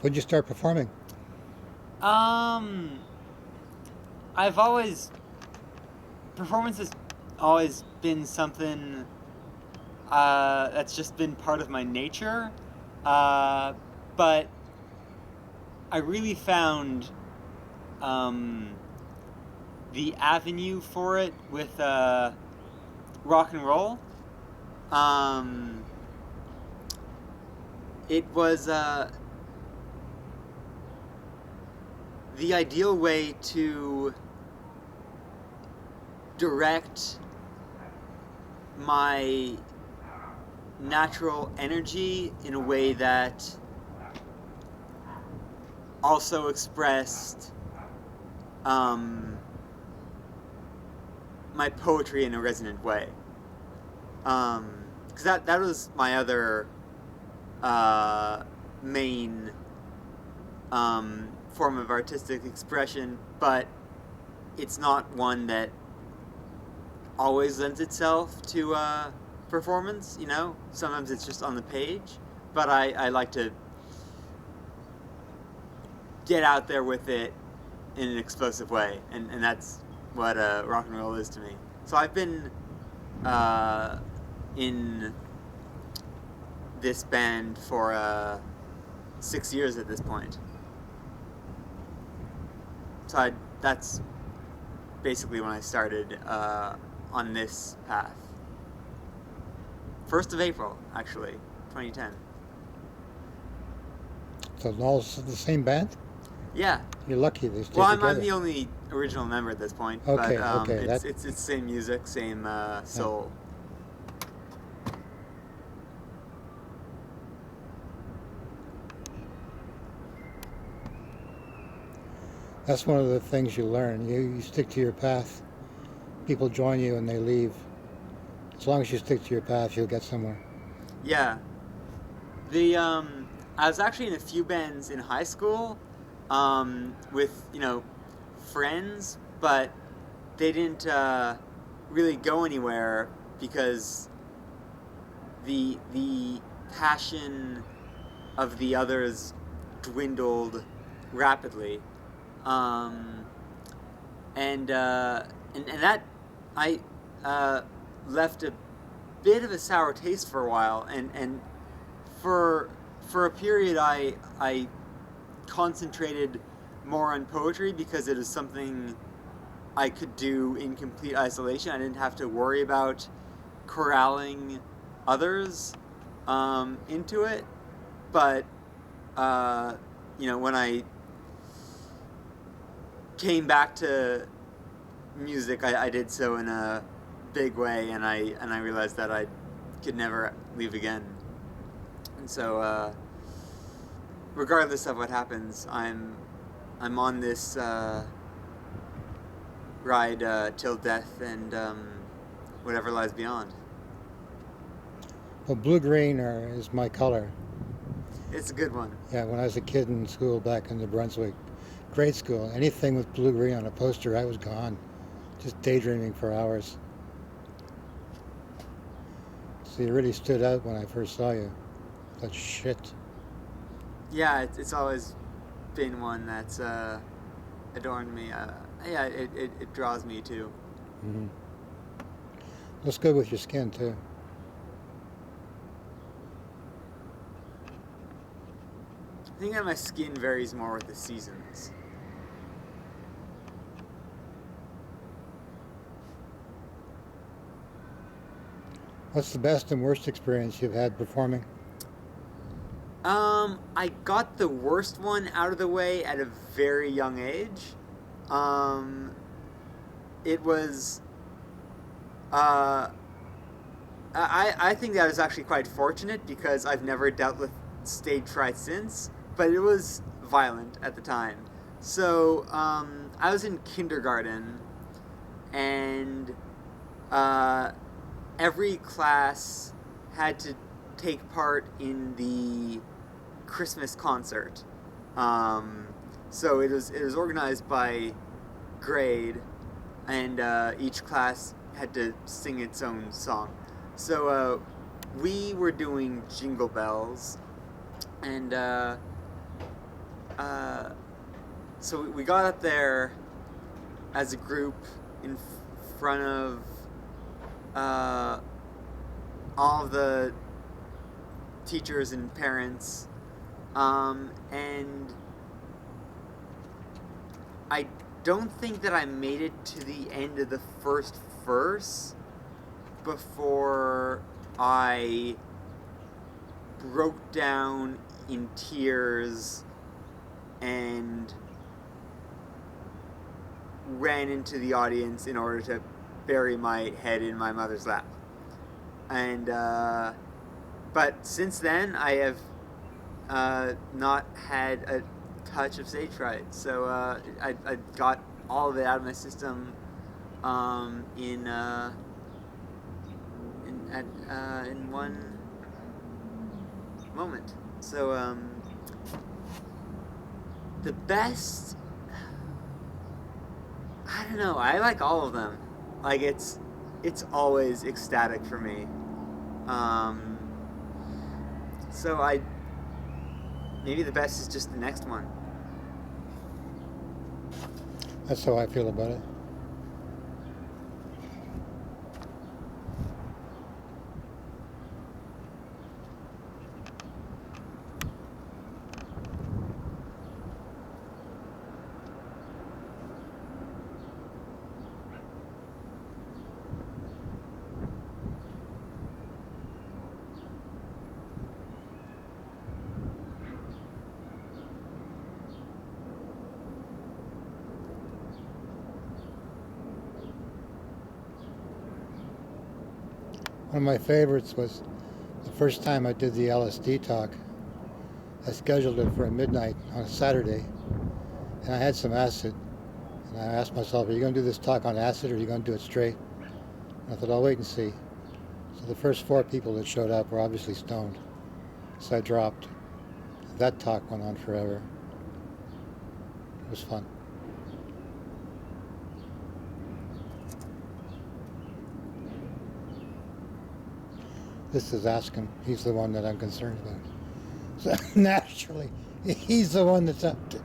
When'd you start performing? Um, I've always performance has always been something that's just been part of my nature. Uh, but I really found um, the avenue for it with rock and roll. Um, it was the ideal way to direct my natural energy in a way that also expressed um, my poetry in a resonant way. Because that was my other uh, main form of artistic expression, but it's not one that always lends itself to performance. You know, sometimes it's just on the page, but I like to get out there with it in an explosive way, and that's what rock and roll is to me. So I've been uh, in this band for 6 years at this point. So that's basically when I started on this path. 1st of April, actually, 2010. So all the same band? Yeah. You're lucky they Well, stayed I'm together. the only original member at this point, but Okay, okay, that it's same music, same yeah. soul. That's one of the things you learn. You stick to your path. People join you and they leave. As long as you stick to your path, you'll get somewhere. Yeah. The I was actually in a few bands in high school, with friends, but they didn't really go anywhere because the passion of the others dwindled rapidly, um, and and that I uh, left a bit of a sour taste for a while, and for for a period I concentrated more on poetry because it is something I could do in complete isolation. I didn't have to worry about corralling others into it. But uh, when I came back to music, I did so in a big way, and I realized that I could never leave again. And so, regardless of what happens, I'm on this ride till death and whatever lies beyond. Well, blue green is my color. It's a good one. Yeah, when I was a kid in school back in New Brunswick, grade school, anything with blue green on a poster, I was gone. Just daydreaming for hours. So you really stood out when I first saw you. That shit. Yeah, it's always been one that's adorned me. Yeah, it draws me too. Mm-hmm. Looks good with your skin too. I think that my skin varies more with the seasons. What's the best and worst experience you've had performing? I got the worst one out of the way at a very young age. Um, it was uh, I think that is actually quite fortunate because I've never dealt with stage fright since, but it was violent at the time. So I was in kindergarten, and uh, every class had to take part in the Christmas concert. Um, so it was organized by grade, and each class had to sing its own song. So we were doing Jingle Bells, and so we got up there as a group in front of all of the teachers and parents, and I don't think that I made it to the end of the first verse before I broke down in tears and ran into the audience in order to bury my head in my mother's lap. And but since then I have not had a touch of stage fright. So I got all of it out of my system in one moment. So the best, I don't know. I like all of them. Like it's always ecstatic for me. So maybe the best is just the next one. That's how I feel about it. One of my favorites was the first time I did the LSD talk. I scheduled it for midnight on a Saturday, and I had some acid. And I asked myself, are you going to do this talk on acid or are you going to do it straight? And I thought, I'll wait and see. So the first 4 people that showed up were obviously stoned. So I dropped. That talk went on forever. It was fun. This is Askin. He's the one that I'm concerned about. So naturally, he's the one that's up to